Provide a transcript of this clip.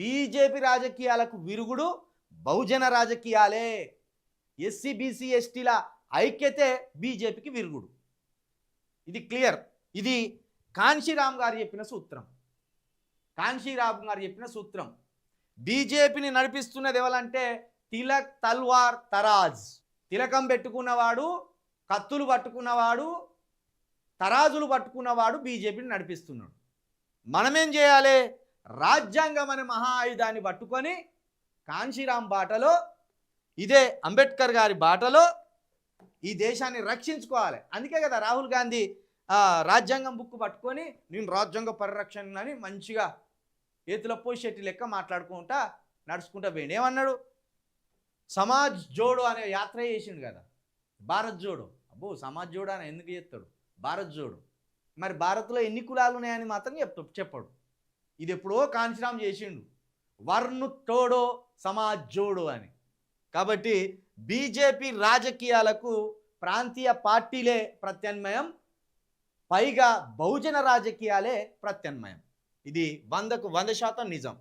BJP రాజకీయాలకు విరుగుడు బహుజన రాజకీయాలే. SC BC ఎస్టీల ఐక్యతే బీజేపీకి విరుగుడు. ఇది క్లియర్. ఇది కాన్షీరామ్ గారు చెప్పిన సూత్రం. కాన్షీరామ్ గారు చెప్పిన సూత్రం. బీజేపీని నడిపిస్తున్నది ఎవరంటే తిలక్, తల్వార్, తరాజ్. తిలకం పెట్టుకున్నవాడు, కత్తులు పట్టుకున్నవాడు, తరాజులు పట్టుకున్నవాడు బీజేపీని నడిపిస్తున్నాడు. మనమేం చేయాలి? రాజ్యాంగం అనే మహా ఆయుధాన్ని పట్టుకొని కాన్షీరామ్ బాటలో, ఇదే అంబేద్కర్ గారి బాటలో ఈ దేశాన్ని రక్షించుకోవాలి. అందుకే కదా రాహుల్ గాంధీ రాజ్యాంగం బుక్ పట్టుకొని నేను రాజ్యాంగ పరిరక్షణ అని మంచిగా ఏతుల పోషెట్టి లెక్క మాట్లాడుకుంటా నడుచుకుంటా పోయింది. ఏమన్నాడు? సమాజ్ జోడో అనే యాత్ర చేసిండు కదా, భారత్ జోడో. అబ్బో సమాజ్ జోడో అని ఎందుకు చేస్తాడు? భారత్ జోడో. మరి భారత్లో ఎన్ని కులాలు ఉన్నాయని మాత్రం చెప్పాడు. ఇది ఎప్పుడో కాన్షీరామ్ చేసిండు, వర్ణు తోడో సమాజ్ జోడో అని. కాబట్టి బీజేపీ రాజకీయాలకు ప్రాంతీయ పార్టీలే ప్రత్యామ్నాయం, పైగా బహుజన రాజకీయాలే ప్రత్యామ్నాయం. ఇది 100% నిజం.